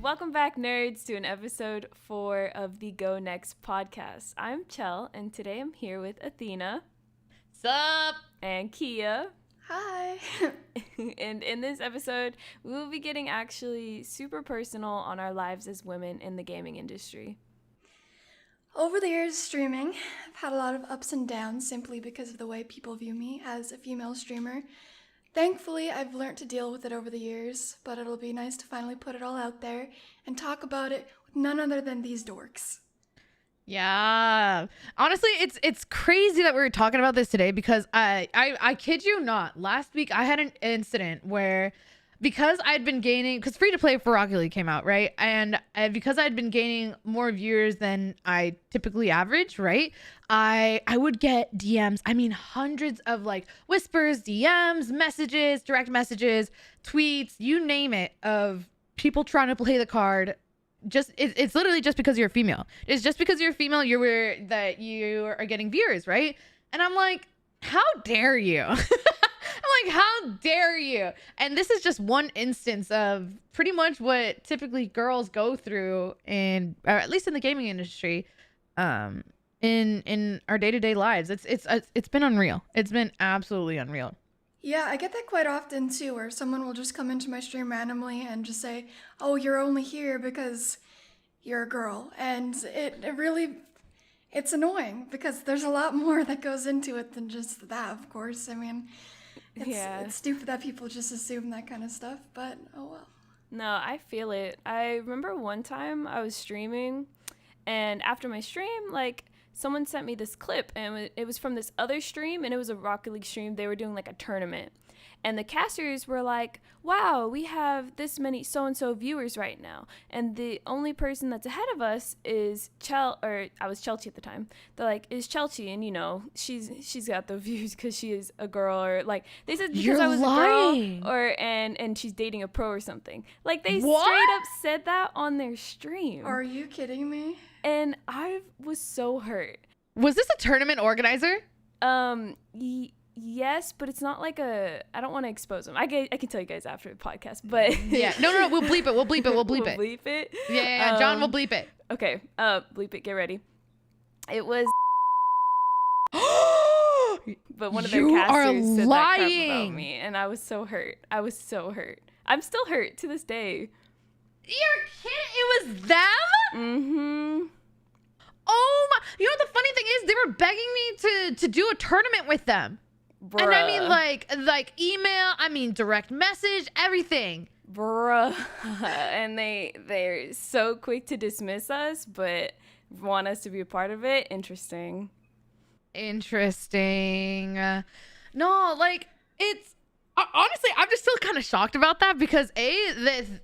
Welcome back, nerds, to an episode 4 of the Go Next podcast. I'm Chell, and today I'm here with Athena. Sup? And Kia. Hi. And in this episode, we will be getting actually super personal on our lives as women in the gaming industry. Over the years streaming, I've had a lot of ups and downs simply because of the way people view me as a female streamer. Thankfully, I've learned to deal with it over the years, but it'll be nice to finally put it all out there and talk about it with none other than these dorks. Yeah. Honestly, it's crazy that we're talking about this today because I kid you not, last week I had an incident where because I'd been gaining, because free to play for Rocket League came out, right? And because I'd been gaining more viewers than I typically average, right? I would get DMs. I mean, hundreds of like whispers, DMs, messages, direct messages, tweets, you name it, of people trying to play the card. It's literally just because you're female. It's just because you're female, you are getting viewers, right? And I'm like, how dare you? I'm like, how dare you? And this is just one instance of pretty much what typically girls go through or at least in the gaming industry, in our day-to-day lives. It's been unreal. It's been absolutely unreal. Yeah, I get that quite often too, where someone will just come into my stream randomly and just say, oh, you're only here because you're a girl. And it's annoying because there's a lot more that goes into it than just that, of course. I mean, it's stupid that people just assume that kind of stuff, but oh well. No, I feel it. I remember one time I was streaming, and after my stream, like, someone sent me this clip, and it was from this other stream, and it was a Rocket League stream. They were doing like a tournament, and the casters were like, wow, we have this many so-and-so viewers right now, and the only person that's ahead of us is I was Chelsea at the time. They're like, is Chelsea, and you know, she's got the views because she is a girl, or like, they said because I was lying. a girl, or and she's dating a pro or something. Like, they What? straight up said that on their stream. Are you kidding me? And I was so hurt. Was this a tournament organizer? Yes, but it's not like I don't want to expose them. I can tell you guys after the podcast, but Yeah. No, we'll bleep it. We'll bleep it. we'll bleep it. Yeah, John will bleep it. Okay, bleep it. Get ready. It was but one of their casters said that crap about me, and I was so hurt. I'm still hurt to this day. You're kidding? It was them? Mm-hmm. Oh my! You know what the funny thing is? They were begging me to do a tournament with them. Bruh. And I mean, like email. I mean, direct message, everything. Bruh. And they're so quick to dismiss us, but want us to be a part of it. Interesting. No, like, it's honestly, I'm just still kind of shocked about that because I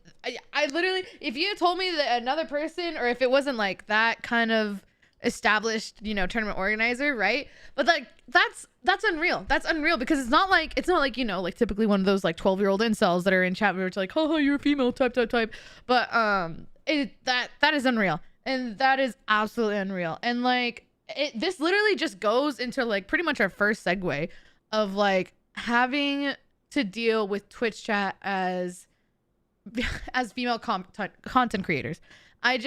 literally, if you had told me that another person, or if it wasn't like that kind of established, you know, tournament organizer, right? But like, that's unreal. That's unreal because it's not like, you know, like typically one of those like 12-year-old incels that are in chat where it's like, oh, you're a female, type. But that is unreal. And that is absolutely unreal. And like, this literally just goes into like pretty much our first segue of like having to deal with Twitch chat as female content creators. I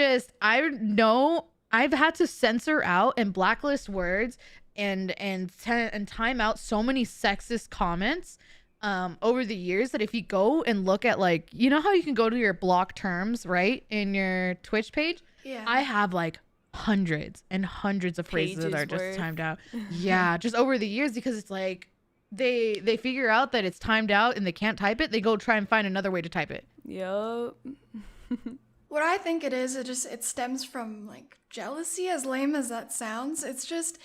know I've had to censor out and blacklist words and time out so many sexist comments over the years that if you go and look at, like, you know how you can go to your block terms, right, in your Twitch page? Yeah. I have like hundreds and hundreds of phrases Pages that are just worth. timed out. Yeah, just over the years, because it's like they figure out that it's timed out and they can't type it. They go try and find another way to type it. Yup. What I think it is, it stems from like jealousy, as lame as that sounds. It's just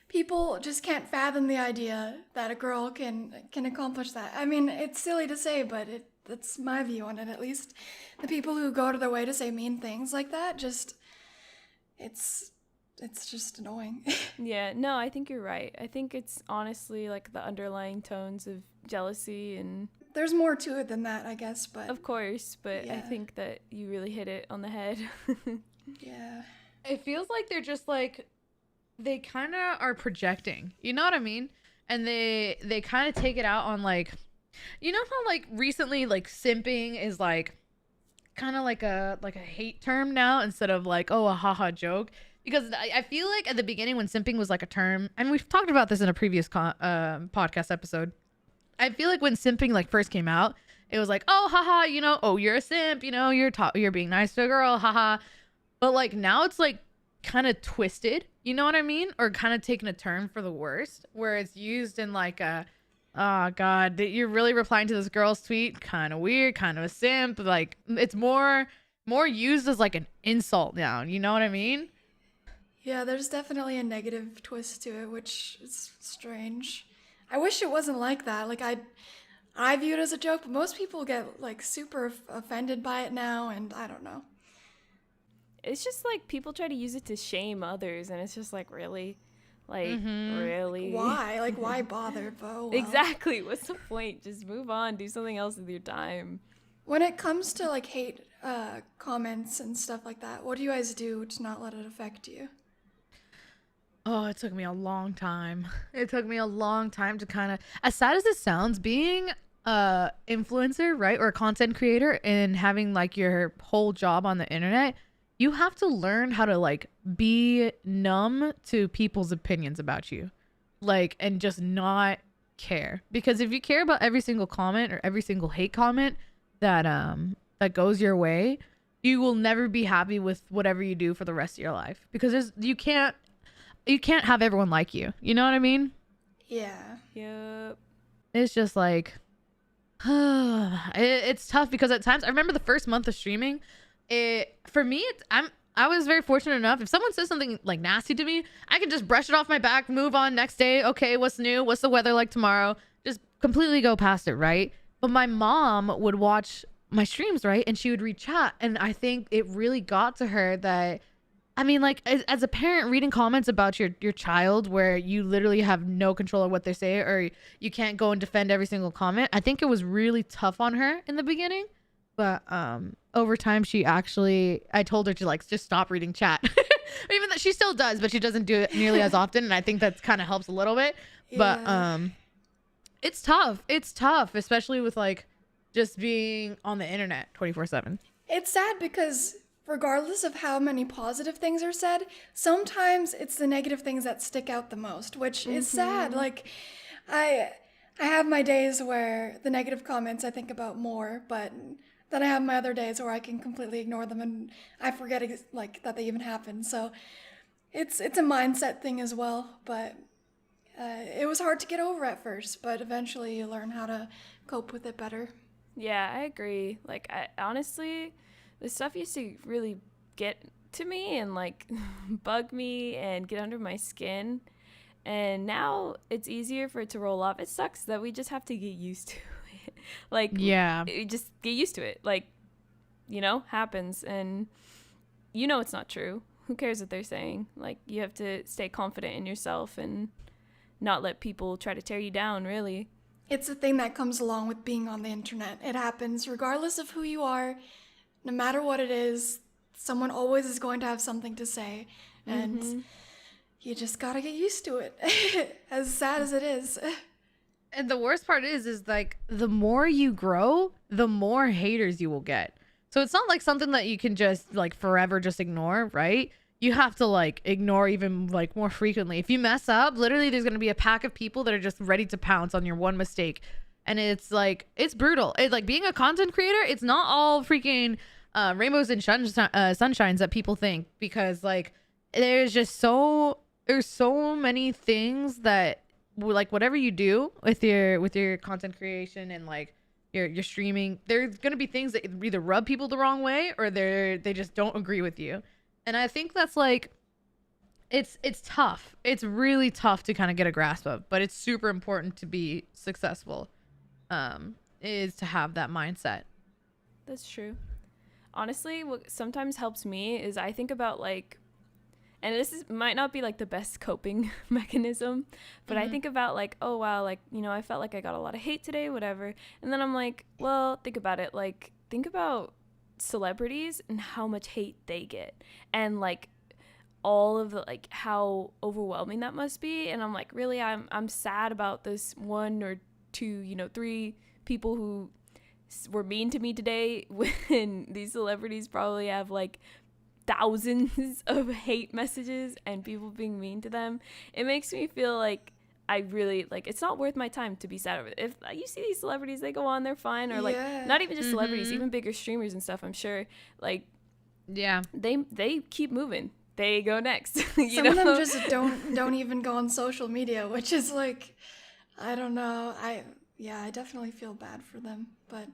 people just can't fathom the idea that a girl can accomplish that. I mean, it's silly to say, but that's my view on it, at least. The people who go to their way to say mean things like that, it's just annoying. Yeah, no, I think you're right. I think it's honestly like the underlying tones of jealousy, and There's more to it than that, I guess, but of course, but I Yeah. think that you really hit it on the head. yeah. It feels like they're just like, they kind of are projecting, you know what I mean? and they kind of take it out on like, you know how like recently like simping is like kind of like a hate term now instead of like, oh, a haha joke. Because I feel like at the beginning when simping was like a term, and we've talked about this in a previous podcast episode. I feel like when simping like first came out, it was like, oh, haha, you know, oh, you're a simp, you know, you're being nice to a girl, haha. But like now it's like kind of twisted, you know what I mean? Or kind of taking a turn for the worst, where it's used in like a, oh god, that you're really replying to this girl's tweet, kind of weird, kind of a simp. Like it's more used as like an insult now, you know what I mean? Yeah, there's definitely a negative twist to it, which is strange. I wish it wasn't like that. Like I view it as a joke, but most people get like super offended by it now, and I don't know. It's just like people try to use it to shame others, and it's just like, really? Like, really? Why? Like, why bother, Bo? Well, Exactly. What's the point? Just move on. Do something else with your time. when it comes to like hate comments and stuff like that, what do you guys do to not let it affect you? Oh, it took me a long time. It took me a long time to kind of, as sad as it sounds, being a influencer, right, or a content creator and having like your whole job on the internet, you have to learn how to like be numb to people's opinions about you, like, and just not care. Because if you care about every single comment or every single hate comment that goes your way, you will never be happy with whatever you do for the rest of your life, because you can't have everyone like you. You know what I mean? Yeah. Yep. It's just like, it's tough because at times I remember the first month of streaming. For me, I was very fortunate enough. If someone says something like nasty to me, I can just brush it off my back, move on next day. Okay, what's new? What's the weather like tomorrow? Just completely go past it, right? But my mom would watch my streams, right? And she would read chat. And I think it really got to her that, I mean, like, as a parent reading comments about your child where you literally have no control of what they say, or you can't go and defend every single comment, I think it was really tough on her in the beginning. But over time, I told her to like just stop reading chat. Even though she still does, but she doesn't do it nearly as often. And I think that kind of helps a little bit. But it's tough. It's tough, especially with like just being on the internet 24/7. It's sad because regardless of how many positive things are said, sometimes it's the negative things that stick out the most, which is sad. Like I have my days where the negative comments I think about more, but then I have my other days where I can completely ignore them and I forget like that they even happened. So it's a mindset thing as well, but it was hard to get over at first, but eventually you learn how to cope with it better. Yeah, I agree. Like, I honestly, this stuff used to really get to me and like bug me and get under my skin. And now it's easier for it to roll off. It sucks that we just have to get used to it. Like, Yeah. just get used to it. Like, happens. And it's not true. Who cares what they're saying? Like, you have to stay confident in yourself and not let people try to tear you down, really. It's a thing that comes along with being on the internet. It happens regardless of who you are, no matter what it is. Someone always is going to have something to say, and you just gotta get used to it, as sad as it is. And the worst part is like the more you grow, the more haters you will get. So it's not like something that you can just like forever just ignore, right? You have to like ignore even like more frequently. If you mess up, literally there's going to be a pack of people that are just ready to pounce on your one mistake. And it's like, it's brutal. It's like being a content creator, it's not all freaking rainbows and sunshines that people think, because like there's so many things that like whatever you do with your content creation and like your streaming, there's going to be things that either rub people the wrong way or they just don't agree with you. And I think that's like, it's tough. It's really tough to kind of get a grasp of, but it's super important to be successful, is to have that mindset. That's true. Honestly, what sometimes helps me is I think about like, and might not be like the best coping mechanism, but I think about like, oh wow, like, I felt like I got a lot of hate today, whatever. And then I'm like, well, think about it. Like, think about celebrities and how much hate they get. And like, all of the like how overwhelming that must be, and I'm like, really, I'm sad about this one or two, you know, three people who were mean to me today, when these celebrities probably have like thousands of hate messages and people being mean to them. It makes me feel like I really like it's not worth my time to be sad over it. If you see these celebrities, they go on, they're fine, or like Yeah. not even just celebrities, even bigger streamers and stuff, I'm sure, like Yeah. they keep moving. They go next. Some of them just don't even go on social media, which is like, I don't know. I definitely feel bad for them, but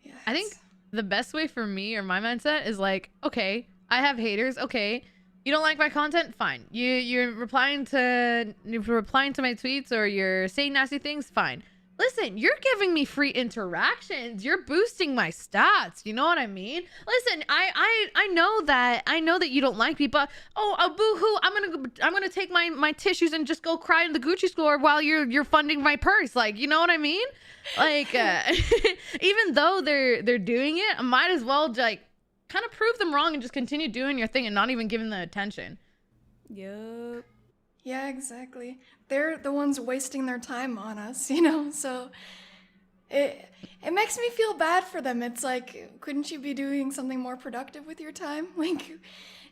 yeah. I think the best way for me or my mindset is like, okay, I have haters. Okay, you don't like my content, fine. You're replying to my tweets, or you're saying nasty things, fine. Listen, you're giving me free interactions. You're boosting my stats. You know what I mean? Listen, I know that you don't like me, but boo-hoo, I'm gonna take my tissues and just go cry in the Gucci store while you're funding my purse. Like, you know what I mean? Like, even though they're doing it, I might as well like kind of prove them wrong and just continue doing your thing and not even giving them attention. Yep. Yeah, exactly. They're the ones wasting their time on us, you know? So it makes me feel bad for them. It's like, couldn't you be doing something more productive with your time? Like,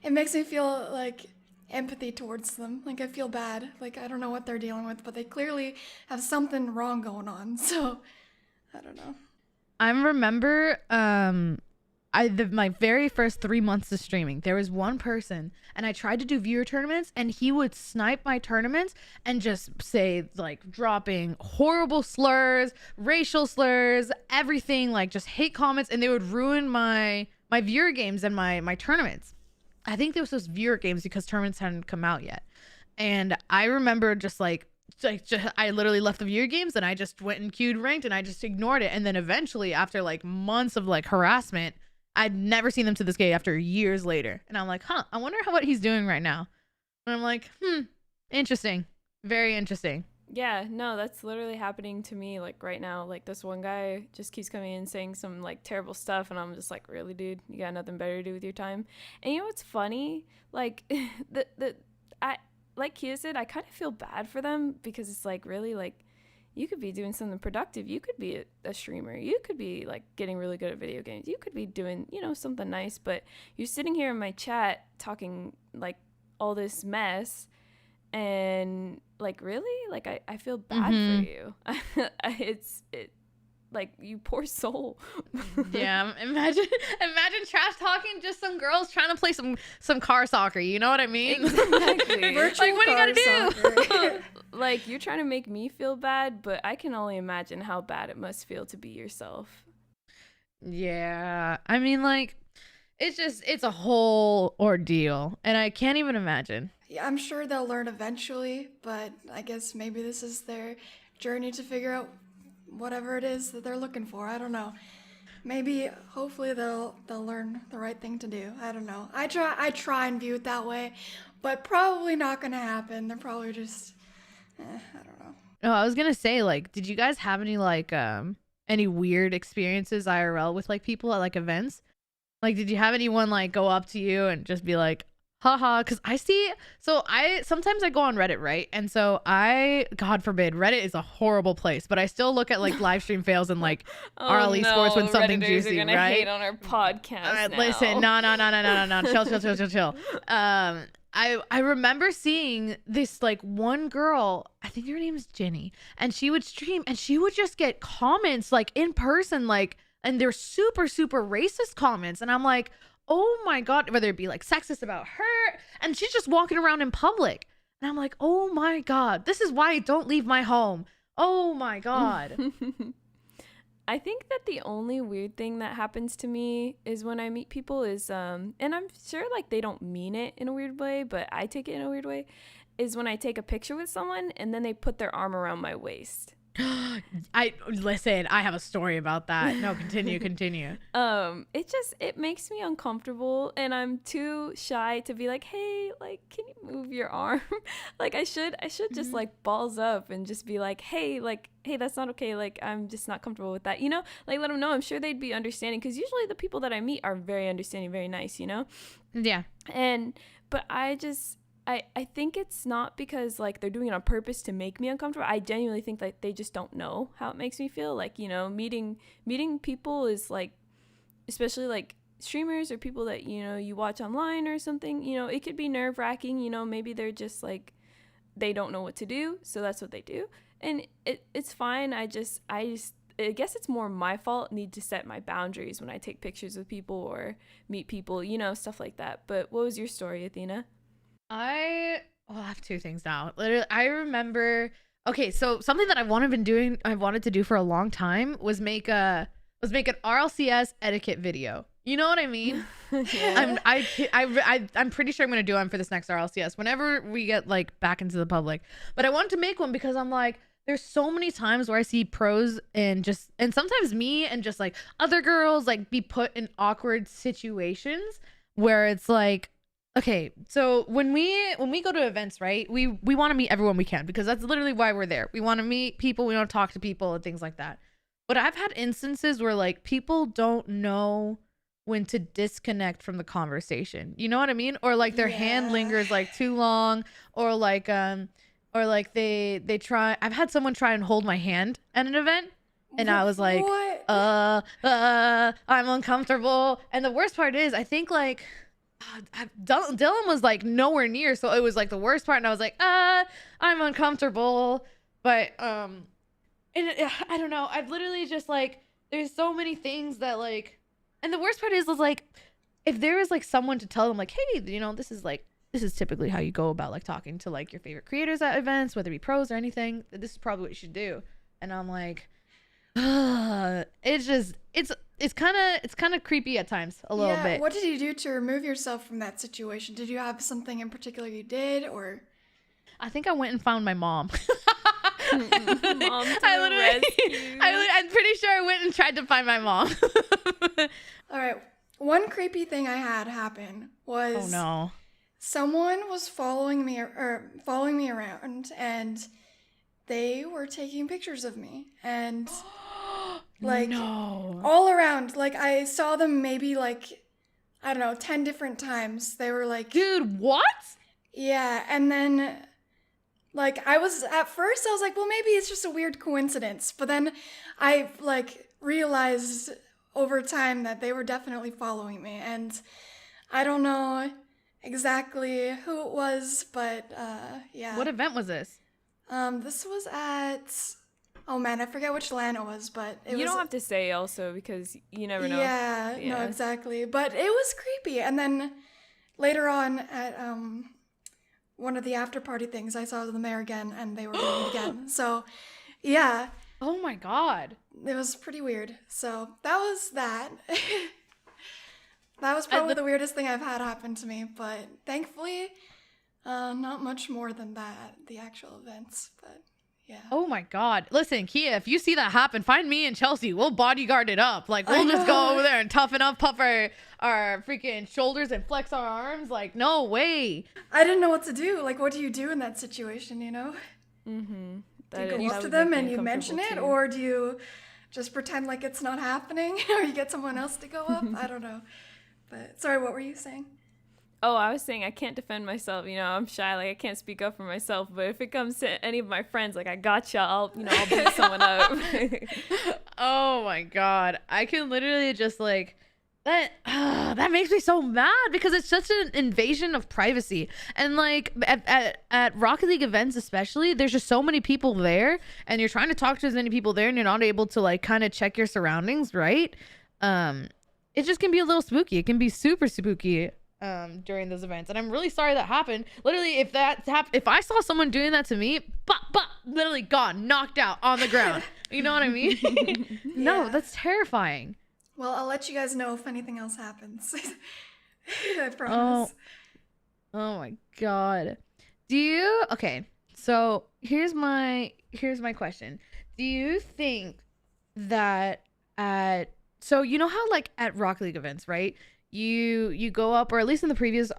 it makes me feel like empathy towards them. Like, I feel bad. Like, I don't know what they're dealing with, but they clearly have something wrong going on. So, I don't know. I remember my very first 3 months of streaming, there was one person, and I tried to do viewer tournaments, and he would snipe my tournaments and just say like dropping horrible slurs, racial slurs, everything, like just hate comments, and they would ruin my viewer games and my tournaments. I think there was those viewer games because tournaments hadn't come out yet. And I remember just I literally left the viewer games and I just went and queued ranked and I just ignored it. And then eventually, after like months of like harassment, I'd never seen them to this day after years later. And I'm like, I wonder what he's doing right now. And I'm like, interesting. Very interesting. Yeah, no, that's literally happening to me like right now. Like this one guy just keeps coming in saying some like terrible stuff, and I'm just like, really, dude, you got nothing better to do with your time. And you know what's funny? Like I like Kia said, I kind of feel bad for them because it's like, really, like you could be doing something productive. You could be a streamer. You could be like getting really good at video games. You could be doing, you know, something nice, but you're sitting here in my chat talking like all this mess. And like, really, like I feel bad for you. It's like, you poor soul. Yeah, imagine trash talking just some girls trying to play some car soccer. You know what I mean? Exactly. Like, what do you gotta do? Like, you're trying to make me feel bad, but I can only imagine how bad it must feel to be yourself. Yeah, I mean, like, it's a whole ordeal, and I can't even imagine. Yeah, I'm sure they'll learn eventually, but I guess maybe this is their journey to figure out whatever it is that they're looking for. I don't know. Maybe, hopefully, they'll learn the right thing to do. I don't know. I try and view it that way, but probably not gonna happen. They're probably just, I don't know. Oh, I was gonna say, like, did you guys have any weird experiences IRL with like people at like events? Like, did you have anyone like go up to you and just be like, haha? Because sometimes I go on Reddit, right? And so God forbid, Reddit is a horrible place, but I still look at like live stream fails and like RL Esports when something Redditors juicy, are gonna right? hate on our podcast now. Listen, no, chill. I remember seeing this like one girl, I think her name is Jenny, and she would stream and she would just get comments like in person, like, and they're super, super racist comments. And I'm like, oh my God, whether it be like sexist about her, and she's just walking around in public. And I'm like, oh my God, this is why I don't leave my home. Oh my God. I think that the only weird thing that happens to me is when I meet people is, and I'm sure like they don't mean it in a weird way, but I take it in a weird way, is when I take a picture with someone and then they put their arm around my waist. I have a story about that. No, continue. It makes me uncomfortable, and I'm too shy to be like, hey, like, can you move your arm? Like, I should just like balls up and just be like, hey, that's not okay. Like, I'm just not comfortable with that, you know, like let them know. I'm sure they'd be understanding, because usually the people that I meet are very understanding, very nice, you know? Yeah. But I think it's not because like they're doing it on purpose to make me uncomfortable. I genuinely think like they just don't know how it makes me feel. Like, you know, meeting people is like, especially like streamers or people that, you know, you watch online or something, you know, it could be nerve-wracking. You know, maybe they're just like, they don't know what to do, so that's what they do, and it's fine. I guess it's more my fault. Need to set my boundaries when I take pictures with people or meet people, you know, stuff like that. But what was your story, Athena? I have two things now. Literally, I remember. Okay, so something that I wanted to do for a long time was make an RLCS etiquette video. You know what I mean? Yeah. I'm pretty sure I'm gonna do one for this next RLCS whenever we get like back into the public. But I wanted to make one because I'm like, there's so many times where I see pros and sometimes me and just like other girls like be put in awkward situations where it's like, okay, so when we go to events, right? We want to meet everyone we can because that's literally why we're there. We want to meet people, we want to talk to people and things like that. But I've had instances where like people don't know when to disconnect from the conversation. You know what I mean? Or like their hand lingers like too long, or like they try. I've had someone try and hold my hand at an event, and I was like, What? I'm uncomfortable. And the worst part is, I think like Dylan was like nowhere near, so it was like the worst part, and I was like, I'm uncomfortable. But I don't know. I've literally just like, there's so many things that like, and the worst part is like, if there is like someone to tell them like, hey, you know, this is typically how you go about like talking to like your favorite creators at events, whether it be pros or anything, this is probably what you should do. And I'm like, it's kind of creepy at times a little bit. What did you do to remove yourself from that situation? Did you have something in particular you did, or? I think I went and found my mom. Mom to the rescue. I'm pretty sure I went and tried to find my mom. All right. One creepy thing I had happen was, oh no, someone was following me around, and they were taking pictures of me, and like no. all around. Like I saw them maybe like, I don't know, 10 different times. They were like, dude, what? yeah, and then like at first I was like, well, maybe it's just a weird coincidence, but then I like realized over time that they were definitely following me, and I don't know exactly who it was, but yeah. What event was this? This was at, oh man, I forget which LAN it was, but it was. You don't have to say also because you never know. Yeah, no, exactly. But it was creepy. And then later on at one of the after party things, I saw them there again, and they were doing it again. So, yeah. Oh my god. It was pretty weird. So that was that. That was probably the weirdest thing I've had happen to me, but thankfully, not much more than that at the actual events, but yeah. Oh my god. Listen, Kia, if you see that happen, find me and Chelsea. We'll bodyguard it up. Like, we'll just go over there and toughen up, puff our freaking shoulders and flex our arms. Like, no way. I didn't know what to do. Like, what do you do in that situation, you know? Mm-hmm. Do you go up to them and you mention it, or do you just pretend like it's not happening, or you get someone else to go up? I don't know. But sorry, what were you saying? Oh, I was saying I can't defend myself. You know, I'm shy. Like I can't speak up for myself. But if it comes to any of my friends, like I gotcha. I'll beat someone up. Oh my god, I can literally just like that. That makes me so mad because it's such an invasion of privacy. And like at Rocket League events, especially, there's just so many people there, and you're trying to talk to as many people there, and you're not able to like kind of check your surroundings, right? It just can be a little spooky. It can be super spooky during those events, and I'm really sorry that happened. Literally, if I saw someone doing that to me, literally gone, knocked out on the ground. You know what I mean? No, that's terrifying. Well, I'll let you guys know if anything else happens. I promise. Oh my god. Okay, so here's my question. Do you think that so you know how like at Rocket League events, right? You go up, or at least in the previous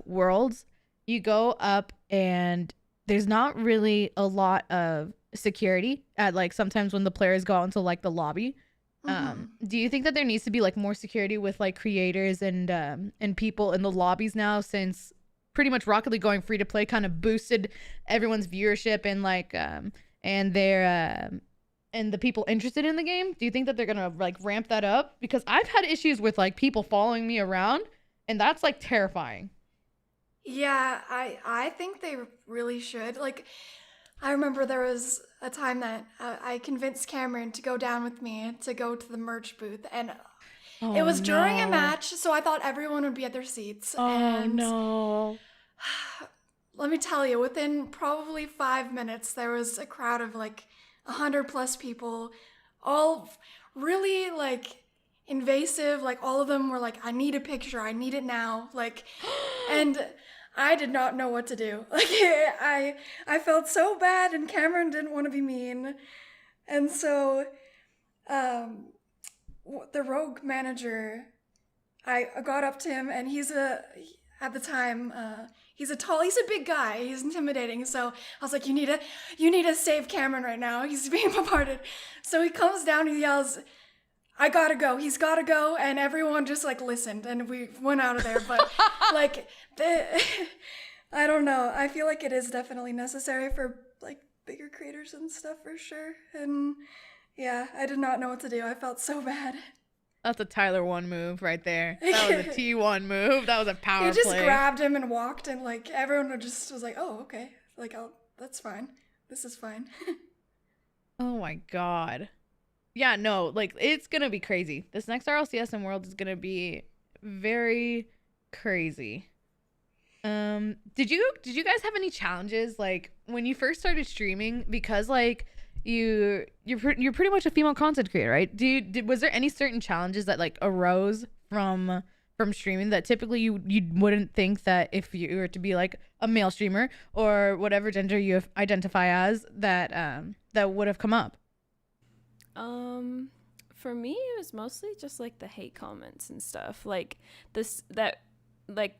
worlds, you go up and there's not really a lot of security at like sometimes when the players go out into like the lobby. Do you think that there needs to be like more security with like creators and people in the lobbies now, since pretty much Rocket League going free to play kind of boosted everyone's viewership and like and their and the people interested in the game? Do you think that they're gonna like ramp that up? Because I've had issues with like people following me around, and that's like terrifying. Yeah, I think they really should. Like, I remember there was a time that I convinced Cameron to go down with me to go to the merch booth, and it was during a match, so I thought everyone would be at their seats. And no. let me tell you, within probably 5 minutes, there was a crowd of like 100 plus people, all really like invasive. Like all of them were like, I need a picture, I need it now. Like, and I did not know what to do. Like I felt so bad, and Cameron didn't want to be mean. And so the rogue manager, I got up to him, and at the time, he's a big guy. He's intimidating. So I was like, you need to save Cameron right now. He's being bombarded. So he comes down, he yells, I gotta go. He's gotta go. And everyone just like listened, and we went out of there. But like, I don't know. I feel like it is definitely necessary for like bigger creators and stuff for sure. And yeah, I did not know what to do. I felt so bad. That's a Tyler 1 move right there. That was a T1 move. That was a power play. He just play. grabbed him and walked, and like everyone just was like, oh, okay. Like, that's fine. This is fine. Oh my God. Yeah, no, like it's gonna be crazy. This next RLCSM world is gonna be very crazy. Did you guys have any challenges like when you first started streaming? Because like you're pretty much a female content creator, right? Was there any certain challenges that like arose from streaming that typically you wouldn't think that if you were to be like a male streamer or whatever gender you identify as that would have come up? For me, it was mostly just like the hate comments and stuff, like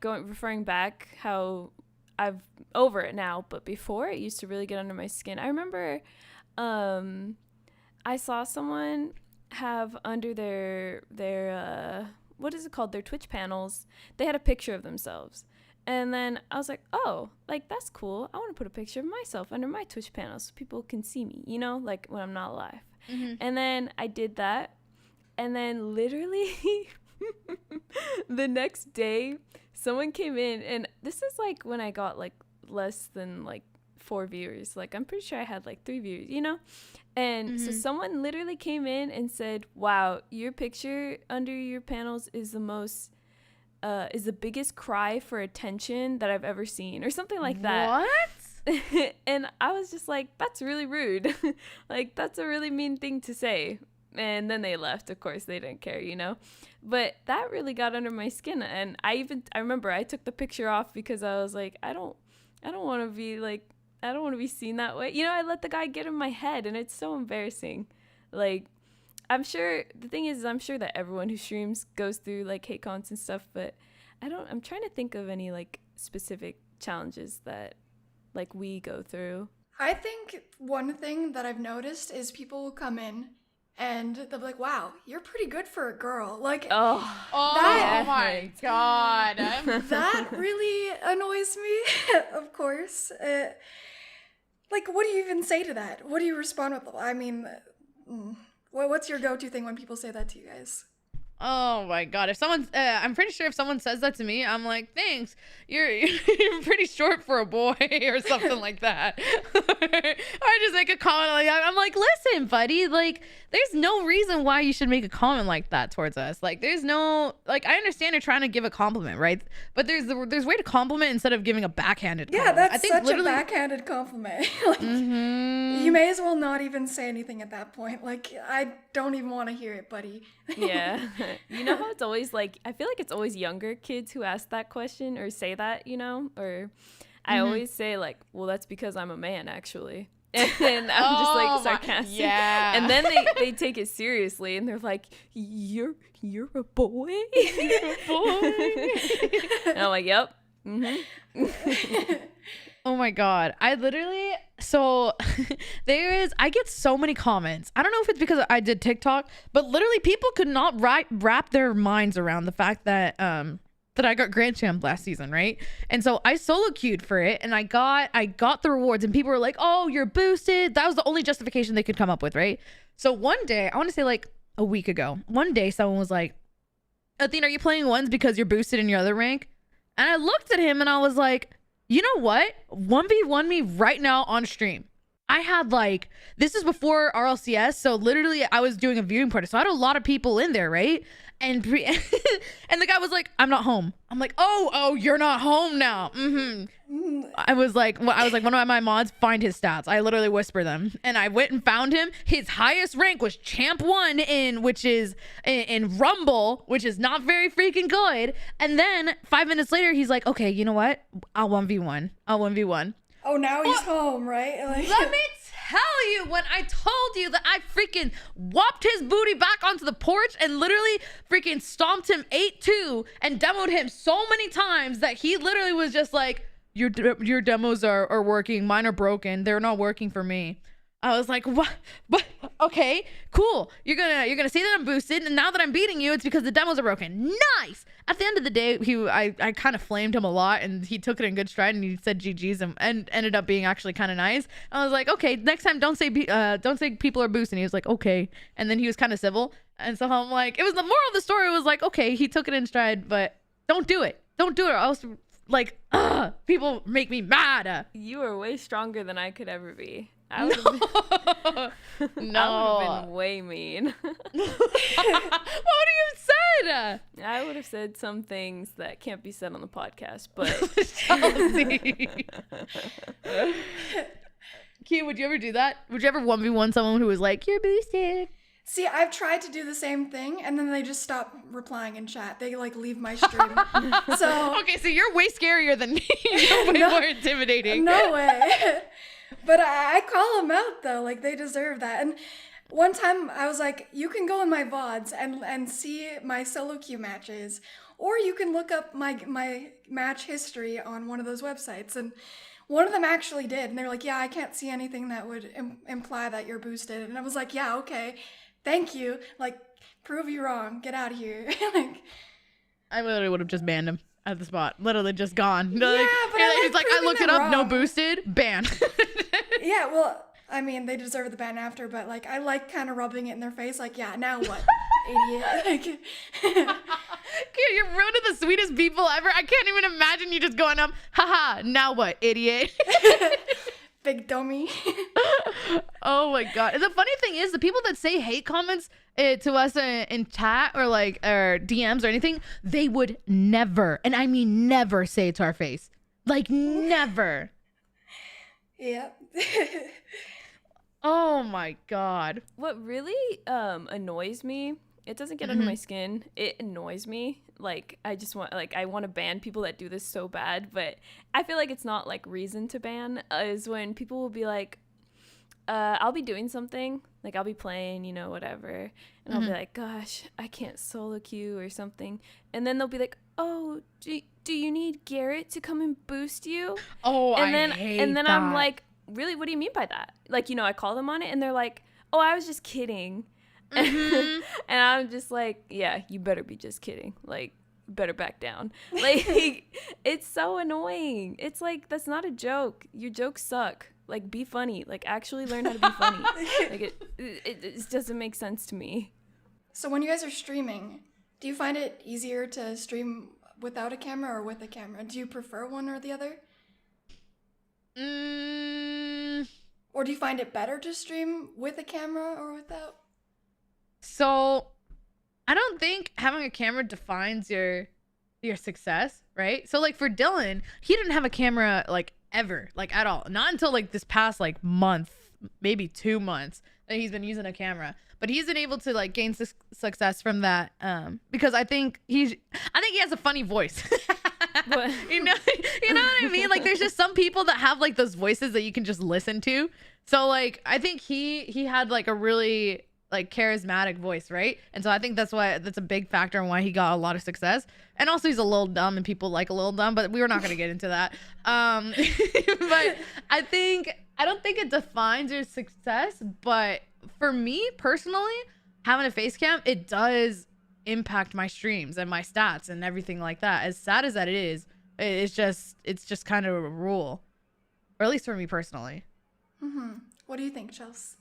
referring back how I've over it now, but before it used to really get under my skin. I remember I saw someone have under their what is it called, their Twitch panels, they had a picture of themselves, and then I was like, oh, like that's cool, I want to put a picture of myself under my Twitch panel so people can see me, you know, like when I'm not live. And then I did that, and then literally the next day someone came in, and this is like when I got like less than like 4 viewers, like I'm pretty sure I had like 3 viewers, you know, and so someone literally came in and said, wow, your picture under your panels is the biggest cry for attention that I've ever seen, or something like that. What? And I was just like, that's really rude. Like, that's a really mean thing to say. And then they left. Of course, they didn't care, you know. But that really got under my skin. And I remember I took the picture off because I was like, I don't want to be seen that way. You know, I let the guy get in my head, and it's so embarrassing. Like, I'm sure that everyone who streams goes through like hate comments and stuff, but I'm trying to think of any like specific challenges that like we go through. I think one thing that I've noticed is people will come in and they'll be like, wow, you're pretty good for a girl. Like, oh my God. That really annoys me, of course. Like, what do you even say to that? What do you respond with? I mean, what's your go-to thing when people say that to you guys? Oh my God. If someone, I'm pretty sure if someone says that to me, I'm like, thanks. You're pretty short for a boy or something like that. Or I just make a comment like that. I'm like, listen, buddy, like, there's no reason why you should make a comment like that towards us. Like, there's no, like, I understand you're trying to give a compliment, right? But there's way to compliment instead of giving a backhanded compliment. Yeah, that's such a backhanded compliment. Like, you may as well not even say anything at that point. Like, I don't even want to hear it, buddy. Yeah. You know how it's always like, I feel like it's always younger kids who ask that question or say that, you know, or I always say like, well, that's because I'm a man actually. And I'm just like sarcastic. Yeah. And then they take it seriously and they're like, you're a boy? You're a boy? And I'm like, yep. Oh my God. I get so many comments. I don't know if it's because I did TikTok, but literally people could not wrap their minds around the fact that that I got Grand Champ last season, right? And so I solo queued for it, and I got the rewards, and people were like, "Oh, you're boosted." That was the only justification they could come up with, right? So one day, I want to say like a week ago, one day someone was like, "Athena, are you playing ones because you're boosted in your other rank?" And I looked at him and I was like, "You know what? 1v1 me right now on stream." I had like, this is before RLCS, so literally I was doing a viewing party, so I had a lot of people in there, right? And and the guy was like, "I'm not home." I'm like, "Oh, you're not home now." I was like, one of my mods, find his stats. I literally whisper them, and I went and found him. His highest rank was champ 1 which is in Rumble, which is not very freaking good. And then 5 minutes later, he's like, "Okay, you know what? I'll 1v1. I'll 1v1." Oh, now he's home, right? Like, Let me tell you, when I told you that I freaking whopped his booty back onto the porch and literally freaking stomped him 8-2 and demoed him so many times that he literally was just like, your demos are working, mine are broken, they're not working for me. I was like, what? But okay, cool. You're gonna say that I'm boosted, and now that I'm beating you, it's because the demos are broken. Nice. At the end of the day, I kind of flamed him a lot, and he took it in good stride, and he said GGs and ended up being actually kind of nice. I was like, okay, next time don't say people are boosting. He was like, okay, and then he was kind of civil, and so I'm like, it was the moral of the story was like, okay, he took it in stride, but don't do it, or else like, people make me mad. You are way stronger than I could ever be. I would have been way mean. What would you have said? I would have said some things that can't be said on the podcast, but Q, would you ever do that? Would you ever 1v1 someone who was like, "You're boosted"? see, I've tried to do the same thing, and then they just stop replying in chat. They like leave my stream. So okay, so you're way scarier than me. You're way more intimidating. No way. But I call them out though, like they deserve that. And one time I was like, you can go in my VODs and see my solo queue matches, or you can look up my match history on one of those websites. And one of them actually did, and they were like, "Yeah, I can't see anything that would imply that you're boosted." And I was like, "Yeah, okay, thank you. Like, prove you wrong. Get out of here." Like, I literally would have just banned him at the spot. Literally just gone. Yeah, like, but I he's like, "I looked it up, wrong. no boosted, ban." yeah, well, I mean, they deserve the ban after, but like, I like kind of rubbing it in their face, like, "Yeah, now what, idiot?" Like, You're ruining the sweetest people ever. I can't even imagine you just going up, "Haha, now what, idiot?" big dummy. Oh my god. And the funny thing is, the people that say hate comments to us in chat or like or DMs or anything, they would never, and I mean never, say it to our face. Like, never. Yeah. Oh my god. what really annoys me, it doesn't get under my skin. It annoys me. Like, I want to ban people that do this so bad, but I feel like it's not like reason to ban, is when people will be like, I'll be doing something, like I'll be playing, whatever, and I'll be like, "Gosh, I can't solo queue" or something, and then they'll be like, "Oh, do you need Garrett to come and boost you?" Oh, and I then hate and then that. I'm like, "Really? What do you mean by that?" Like, I call them on it, and they're like, "Oh, I was just kidding." And I'm just like, "Yeah, you better be just kidding. Like, better back down." Like, it's so annoying. It's like, that's not a joke. Your jokes suck. Like, be funny. Like, actually learn how to be funny. Like, it just doesn't make sense to me. So when you guys are streaming, do you find it easier to stream without a camera or with a camera? Do you prefer one or the other? Or do you find it better to stream with a camera or without? So, I don't think having a camera defines your success, right? So, like, for Dylan, he didn't have a camera, like, ever, like, at all. Not until, like, this past, like, month, maybe 2 months that he's been using a camera. But he's been able to, like, gain success from that because I think he has a funny voice. But you know what I mean? Like, there's just some people that have, like, those voices that you can just listen to. So, like, I think he had, like, a really, like, charismatic voice, right? And so I think that's a big factor in why he got a lot of success. And also, he's a little dumb, and people like a little dumb, but we were not going to get into that. But I don't think it defines your success, but for me personally, having a face cam, it does impact my streams and my stats and everything like that. As sad as that it is, it's just kind of a rule, or at least for me personally. What do you think, Chels?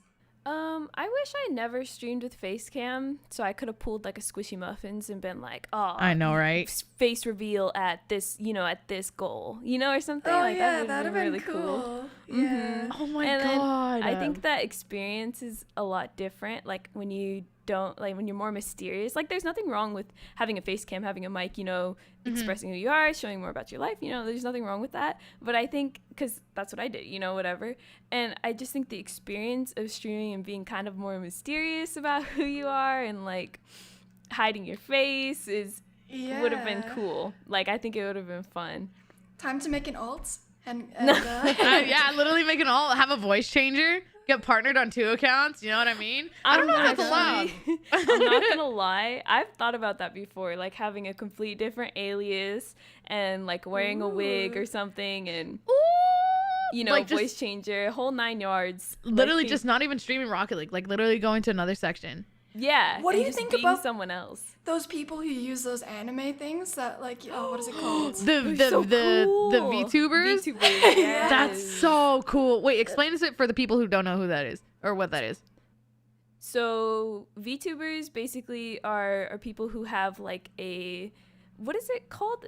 I wish I never streamed with face cam, so I could have pulled like a Squishy Muffins and been like, "Oh, I know, right? Face reveal at this, at this goal, or something." Oh like yeah, that would have been really cool. Yeah. Oh my And then god! I think that experience is a lot different. Like when you don't, like when you're more mysterious. Like there's nothing wrong with having a face cam, having a mic, expressing who you are, showing more about your life. There's nothing wrong with that. But I think because that's what I did, whatever. And I just think the experience of streaming and being kind of more mysterious about who you are and like hiding your face would have been cool. Like I think it would have been fun. Time to make an alt and yeah, literally make an all have a voice changer. Get partnered on 2 accounts. You know what I mean? I don't know if that's allowed. I'm not gonna lie. I've thought about that before, like having a complete different alias and like wearing a wig or something, and like voice changer, whole 9 yards. Literally, like, just not even streaming Rocket League. Like literally going to another section. Yeah. What do you just think being about someone else? those people who use those anime things that what is it called? The VTubers. VTubers. Yes. That's so cool. Wait, explain it for the people who don't know who that is or what that is. So VTubers basically are people who have like what is it called?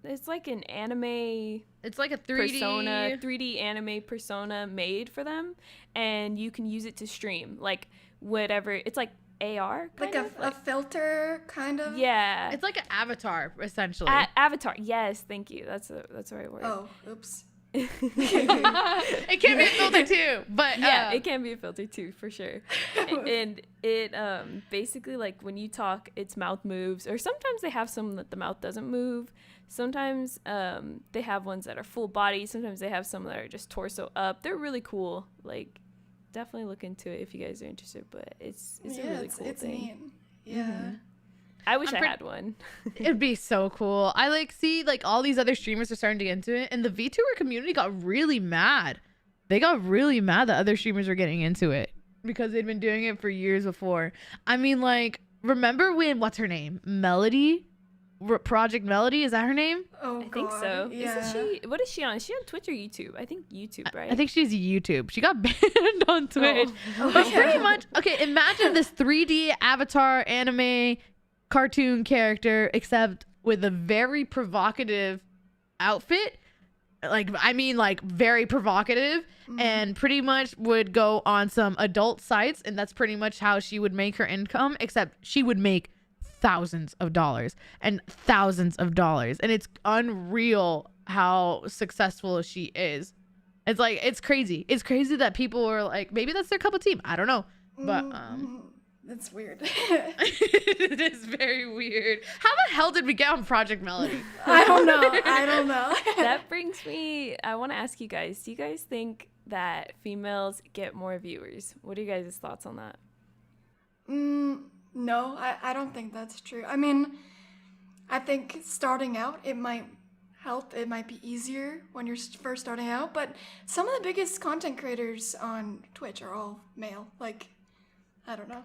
It's like an anime. It's like a 3D persona, 3D anime persona made for them, and you can use it to stream like whatever. It's like AR, like a filter kind of. Yeah, it's like an avatar essentially. Avatar. Yes, thank you. That's the right word. Oh, oops. It can be a filter too, but yeah, it can be a filter too for sure. And it basically like when you talk, its mouth moves, or sometimes they have some that the mouth doesn't move. Sometimes they have ones that are full body. Sometimes they have some that are just torso up. They're really cool. Like definitely look into it if you guys are interested. But it's a really cool thing. Neat. Yeah. I wish I had one. It'd be so cool. I see all these other streamers are starting to get into it, and the VTuber community got really mad. They got really mad that other streamers were getting into it because they'd been doing it for years before. I mean, remember when what's her name? Melody? Project Melody, is that her name? Oh, I think so. Yeah. Isn't she? What is she on? Is she on Twitch or YouTube? I think YouTube, right? I think she's YouTube. She got banned on Twitch. But pretty much, okay, imagine this 3D avatar anime cartoon character, except with a very provocative outfit. Very provocative, and pretty much would go on some adult sites, and that's pretty much how she would make her income, except she would make thousands of dollars, and it's unreal how successful she is. It's crazy that people are like, maybe that's their cup of tea, I don't know, but that's weird. it is very weird. How the hell did we get on Project Melody? I don't know. That brings me, I want to ask you guys, do you guys think that females get more viewers? What are you guys' thoughts on that? No, I don't think that's true. I mean, I think starting out, it might help. It might be easier when you're first starting out. But some of the biggest content creators on Twitch are all male. I don't know.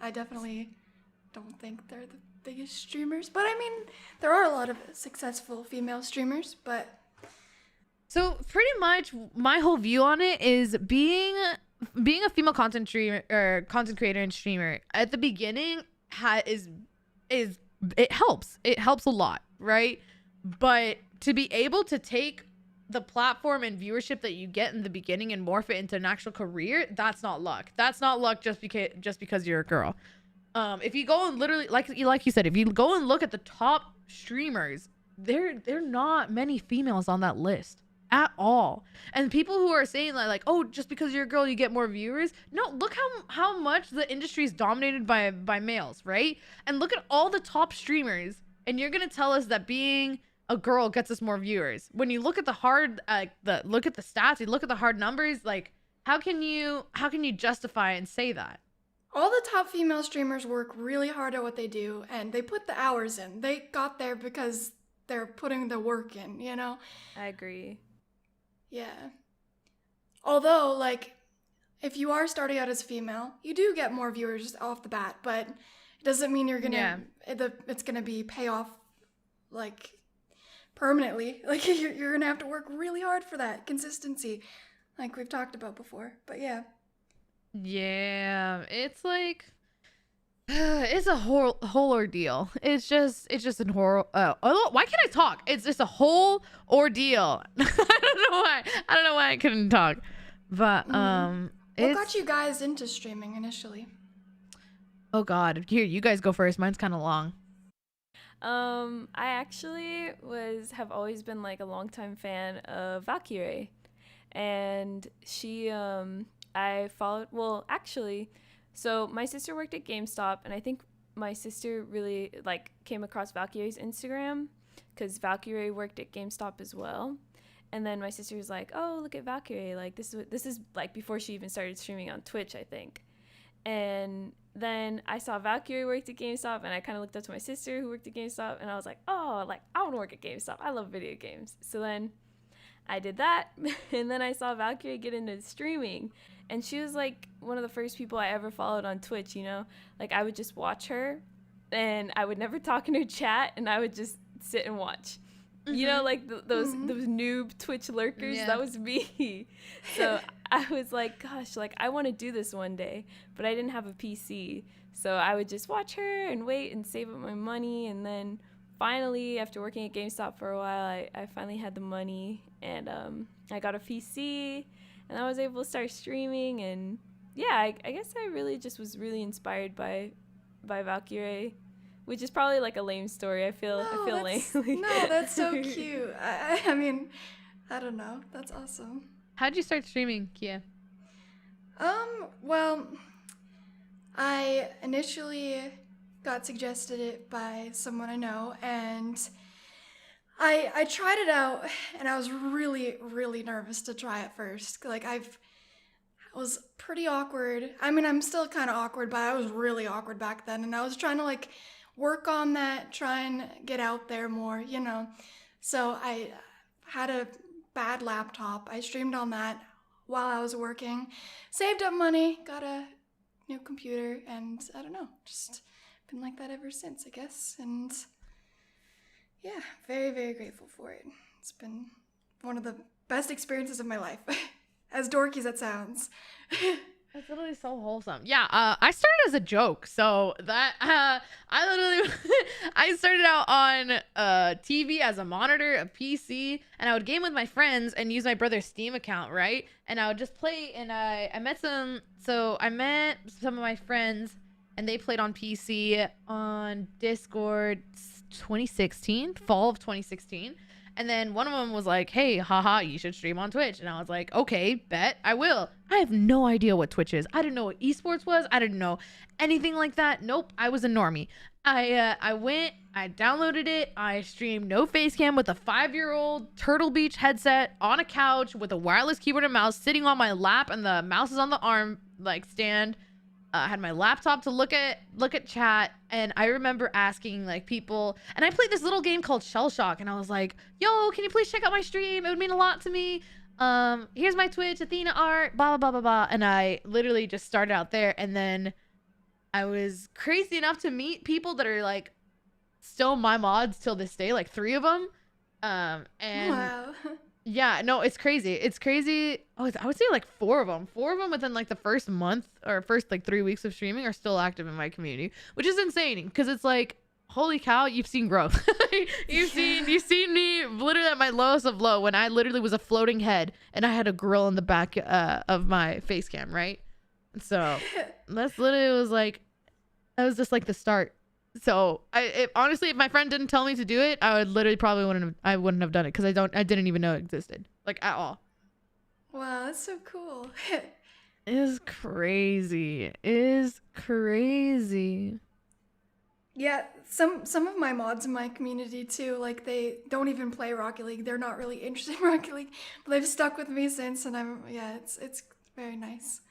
I definitely don't think they're the biggest streamers. But I mean, there are a lot of successful female streamers. But so pretty much my whole view on it is being a female content creator and streamer at the beginning it helps a lot, right? But to be able to take the platform and viewership that you get in the beginning and morph it into an actual career, that's not luck just because you're a girl. If you go and literally like you said, if you go and look at the top streamers, there are not many females on that list at all. And people who are saying oh, just because you're a girl you get more viewers, no, look how much the industry is dominated by males, right? And look at all the top streamers, and you're gonna tell us that being a girl gets us more viewers. When you look at the stats, you look at the hard numbers, how can you justify and say that? all the top female streamers work really hard at what they do, and they put the hours in. They got there because they're putting the work in, you know? I agree. Yeah. Although, like, if you are starting out as female, you do get more viewers off the bat, but It doesn't mean you're Yeah. gonna it's gonna be payoff like permanently. Like you're gonna have to work really hard for that consistency, like we've talked about before. But yeah. Yeah, it's like it's a whole ordeal. It's just a horror. Oh, why can't I talk? It's just a whole ordeal. I don't know why I couldn't talk. But What it's got you guys into streaming initially? oh god. Here, you guys go first. Mine's kind of long. I actually have always been like a longtime fan of Valkyrie, and I followed. Well, actually, so my sister worked at GameStop, and I think my sister really like came across Valkyrie's Instagram because Valkyrie worked at GameStop as well. And then my sister was like, "Oh, look at Valkyrie! Like this is like before she even started streaming on Twitch, I think." And then I saw Valkyrie worked at GameStop, and I kind of looked up to my sister who worked at GameStop, and I was like, "Oh, like I want to work at GameStop. I love video games." So then I did that, and then I saw Valkyrie get into streaming, and she was like one of the first people I ever followed on Twitch. Like I would just watch her, and I would never talk in her chat, and I would just sit and watch. Like those noob Twitch lurkers. Yeah. That was me. So I was like, gosh, like I want to do this one day, but I didn't have a PC, so I would just watch her and wait and save up my money, and then finally, after working at GameStop for a while, I finally had the money, and I got a PC, and I was able to start streaming, and yeah, I guess I really just was really inspired by Valkyrie. Which is probably like a lame story. I feel lame. No, that's so cute. I mean, I don't know. That's awesome. How'd you start streaming, Kia? Well, I initially got suggested it by someone I know, and I tried it out, and I was really, really nervous to try it first. Like I was pretty awkward. I mean, I'm still kind of awkward, but I was really awkward back then, and I was trying to like work on that, try and get out there more, So I had a bad laptop. I streamed on that while I was working, saved up money, got a new computer, and I don't know, just been like that ever since, I guess. And yeah, very, very grateful for it. It's been one of the best experiences of my life, as dorky as it sounds. That's literally so wholesome. Yeah, I started as a joke, so that I literally I started out on TV as a monitor, a PC, and I would game with my friends and use my brother's Steam account, right? And I would just play, and I met some of my friends, and they played on PC on Discord 2016, fall of 2016. And then one of them was like, "Hey, haha, you should stream on Twitch." And I was like, "Okay, bet I will." I have no idea what Twitch is. I didn't know what esports was. I didn't know anything like that. Nope, I was a normie. I went, I downloaded it, I streamed no face cam with a 5-year-old Turtle Beach headset on a couch with a wireless keyboard and mouse sitting on my lap, and the mouse is on the arm like stand. I had my laptop to look at chat, and I remember asking like people, and I played this little game called Shell Shock, and I was like, "Yo, can you please check out my stream? It would mean a lot to me. Here's my Twitch, Athena Art, blah blah blah blah blah." And I literally just started out there, and then I was crazy enough to meet people that are like still my mods till this day, like 3 of them. And Wow. yeah, no, it's crazy. It's crazy. Oh, I would say like 4 of them. 4 of them within like the first month or first like 3 weeks of streaming are still active in my community, which is insane because it's like, holy cow, you've seen growth. you've seen me literally at my lowest of low when I literally was a floating head and I had a grill in the back of my face cam, right? So that's literally was like, that was just like the start. So honestly, if my friend didn't tell me to do it, I would literally probably wouldn't have done it because I didn't even know it existed, like, at all. Wow, that's so cool. Is crazy. Is crazy. Yeah, some of my mods in my community too, like they don't even play Rocket League. They're not really interested in Rocket League, but they've stuck with me since, and it's very nice.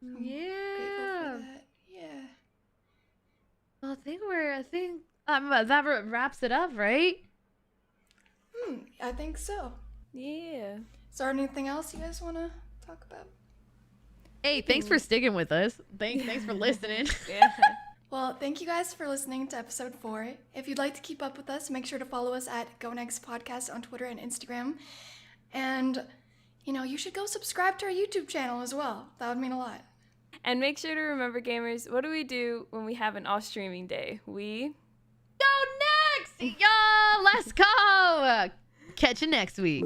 I'm grateful for that. Yeah. Well, I think that wraps it up, right? I think so. Yeah. Is there anything else you guys want to talk about? Hey, thanks for sticking with us. Thanks for listening. Yeah. Well, thank you guys for listening to episode 4. If you'd like to keep up with us, make sure to follow us at Go Next Podcast on Twitter and Instagram. And, you should go subscribe to our YouTube channel as well. That would mean a lot. And make sure to remember, gamers, what do we do when we have an off-streaming day? We Go next! Y'all, let's go! Catch you next week.